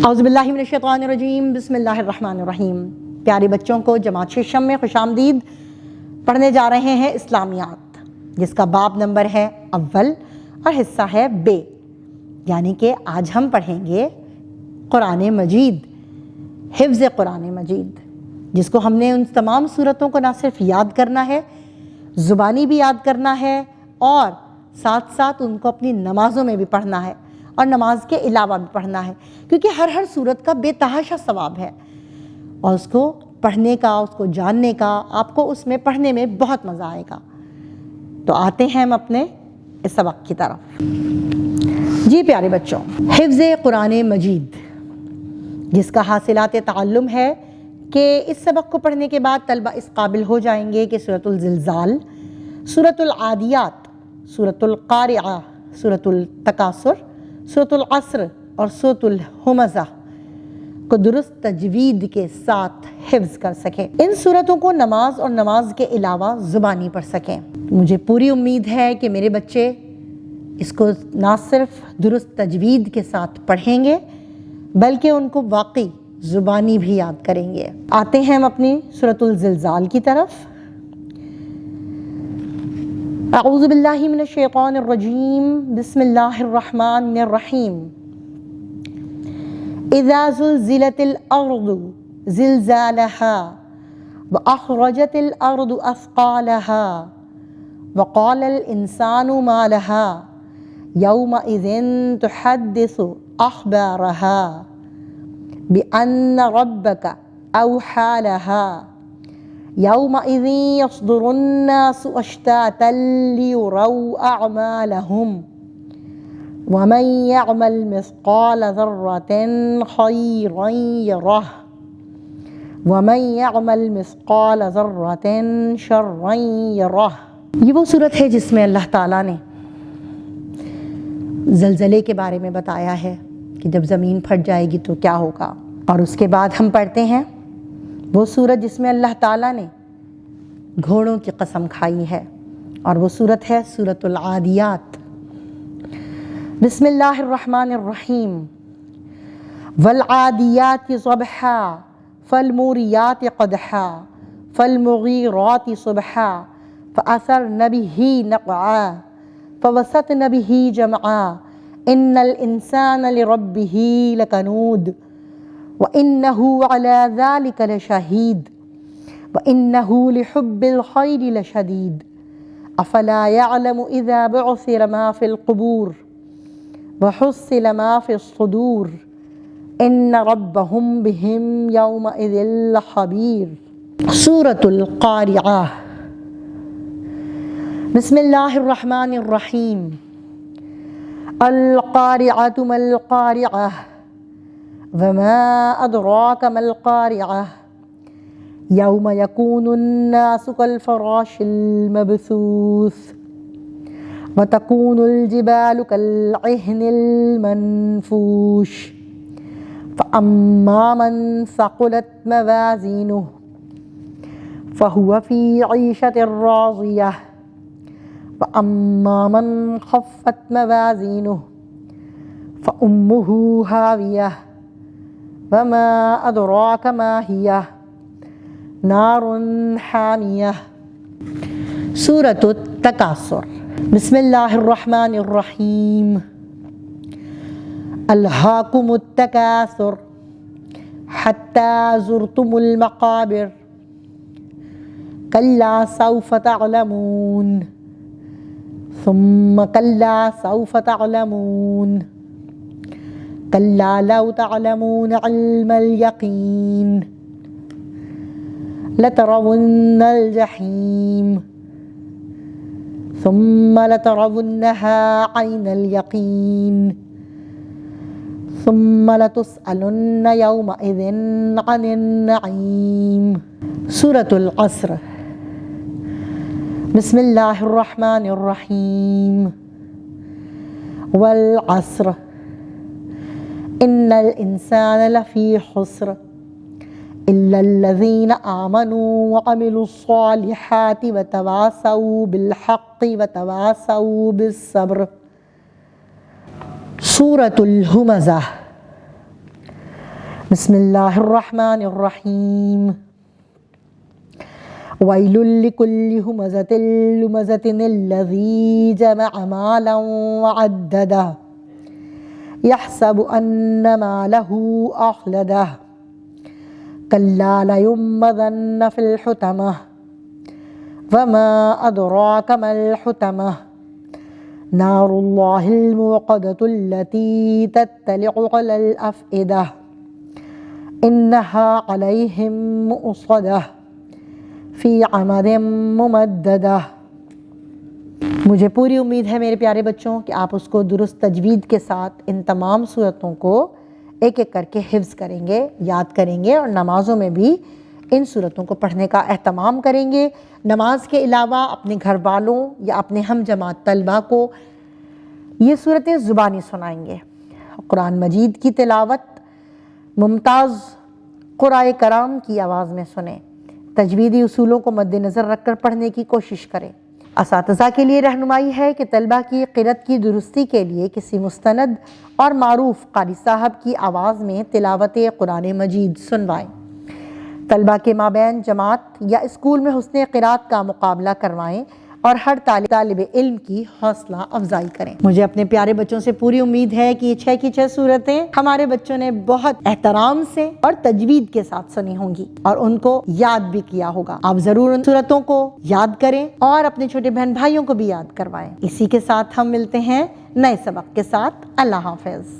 اعوذ باللہ من الشیطان الرجیم، بسم اللہ الرحمن الرحیم۔ پیارے بچوں کو جماعت ششم میں خوش آمدید۔ پڑھنے جا رہے ہیں اسلامیات، جس کا باب نمبر ہے اول اور حصہ ہے بے، یعنی کہ آج ہم پڑھیں گے قرآن مجید، حفظ قرآن مجید، جس کو ہم نے ان تمام صورتوں کو نہ صرف یاد کرنا ہے، زبانی بھی یاد کرنا ہے، اور ساتھ ساتھ ان کو اپنی نمازوں میں بھی پڑھنا ہے اور نماز کے علاوہ بھی پڑھنا ہے، کیونکہ ہر صورت کا بے تحاشا ثواب ہے، اور اس کو پڑھنے کا، اس کو جاننے کا، آپ کو اس میں پڑھنے میں بہت مزہ آئے گا۔ تو آتے ہیں ہم اپنے اس سبق کی طرف۔ جی پیارے بچوں، حفظ قرآن مجید، جس کا حاصلات تعلم ہے کہ اس سبق کو پڑھنے کے بعد طلبہ اس قابل ہو جائیں گے کہ سورۃ الزلزال، سورۃ العادیات، سورۃ القارعہ، سورۃ التکاثر، سورۃ العصر اور سورۃ الہمزہ کو درست تجوید کے ساتھ حفظ کر سکیں، ان سورتوں کو نماز اور نماز کے علاوہ زبانی پڑھ سکیں۔ مجھے پوری امید ہے کہ میرے بچے اس کو نہ صرف درست تجوید کے ساتھ پڑھیں گے بلکہ ان کو واقعی زبانی بھی یاد کریں گے۔ آتے ہیں ہم اپنی سورۃ الزلزال کی طرف۔ اعوذ باللہ من الشیطان الرجیم، بسم اللہ الرحمن الرحیم۔ اذا زلزلت الارض زلزالها واخرجت الارض اثقالها وقال الانسان ما لها يومئذ تحدث اخبارها بان ربك اوحى لها يومئذ يصدر الناس اشتاتا ليروا اعمالهم ومن يعمل مثقال ذرة خيرا يره ومن يعمل مثقال ذرة شرا يره۔ یہ وہ صورت ہے جس میں اللہ تعالیٰ نے زلزلے کے بارے میں بتایا ہے کہ جب زمین پھٹ جائے گی تو کیا ہوگا، اور اس کے بعد ہم پڑھتے ہیں وہ صورت جس میں اللہ تعالیٰ نے گھوڑوں کی قسم کھائی ہے، اور وہ صورت ہے سورۃ العادیات۔ بسم اللہ الرحمن الرحیم۔ والعادیات ضبحا فالموریات قدحا فالمغیرات صبحا فأثرن به نقعا فوسطن به جمعا ان الانسان لربه لکنود وانه على ذلك لشهيد وانه لحب الخير لشديد افلا يعلم اذا بعثر ما في القبور وحصل ما في الصدور ان ربهم بهم يومئذ لخبير۔ سورۃ القارعہ۔ بسم اللہ الرحمن الرحیم۔ القارعۃ ما القارعہ وما ادراک ما القارعہ یوم یکون الناس کالفراش المبثوث وتكون الجبال كالعهن المنفوش فأما من ثقلت موازينه فهو في عيشة راضية وأما من خفت موازينه فأمه هاوية وما أدراك ما هي نار حامية۔ سورة التكاثر۔ بسم اللہ الرحمن الرحیم۔ الہاکم التکاثر حتی زرتم المقابر کلا سوف تعلمون ثم کلا سوف تعلمون کلا لو تعلمون علم الیقین لترون الجحیم ثم لترونها عين اليقين ثم لتسألن يومئذ عن النعيم۔ سورة العصر۔ بسم الله الرحمن الرحيم۔ والعصر إن الإنسان لفي خسر إلا الذين آمنوا وعملوا الصالحات وتواصوا بالحق وتواصوا بالصبر۔ سورة الہمزہ۔ بسم اللہ الرحمن الرحیم ویل لکل ہمزۃ لمزۃ الذی جمع مالا وعددہ یحسب ان مالہ اخلدہ کلا لینبذن فی الحطمہ وما ادراک ما الحطمہ نار اللہ الموقدۃ التی تطلع علی الافئدہ انہا علیہم مؤصدہ فی عمد ممددہ۔ مجھے پوری امید ہے میرے پیارے بچوں کہ آپ اس کو درست تجوید کے ساتھ ان تمام صورتوں کو ایک ایک کر کے حفظ کریں گے، یاد کریں گے، اور نمازوں میں بھی ان صورتوں کو پڑھنے کا اہتمام کریں گے۔ نماز کے علاوہ اپنے گھر والوں یا اپنے ہم جماعت طلبہ کو یہ صورتیں زبانی سنائیں گے۔ قرآن مجید کی تلاوت ممتاز قرائے کرام کی آواز میں سنیں، تجویدی اصولوں کو مد نظر رکھ کر پڑھنے کی کوشش کریں۔ اساتذہ کے لیے رہنمائی ہے کہ طلبہ کی قرأت کی درستی کے لیے کسی مستند اور معروف قاری صاحب کی آواز میں تلاوت قرآن مجید سنوائیں۔ طلبہ کے مابین جماعت یا اسکول میں حسن قرأت کا مقابلہ کروائیں اور ہر طالب علم کی حوصلہ افزائی کریں۔ مجھے اپنے پیارے بچوں سے پوری امید ہے کہ یہ 6 کی 6 صورتیں ہمارے بچوں نے بہت احترام سے اور تجوید کے ساتھ سنی ہوں گی اور ان کو یاد بھی کیا ہوگا۔ آپ ضرور ان صورتوں کو یاد کریں اور اپنے چھوٹے بہن بھائیوں کو بھی یاد کروائیں۔ اسی کے ساتھ ہم ملتے ہیں نئے سبق کے ساتھ۔ اللہ حافظ۔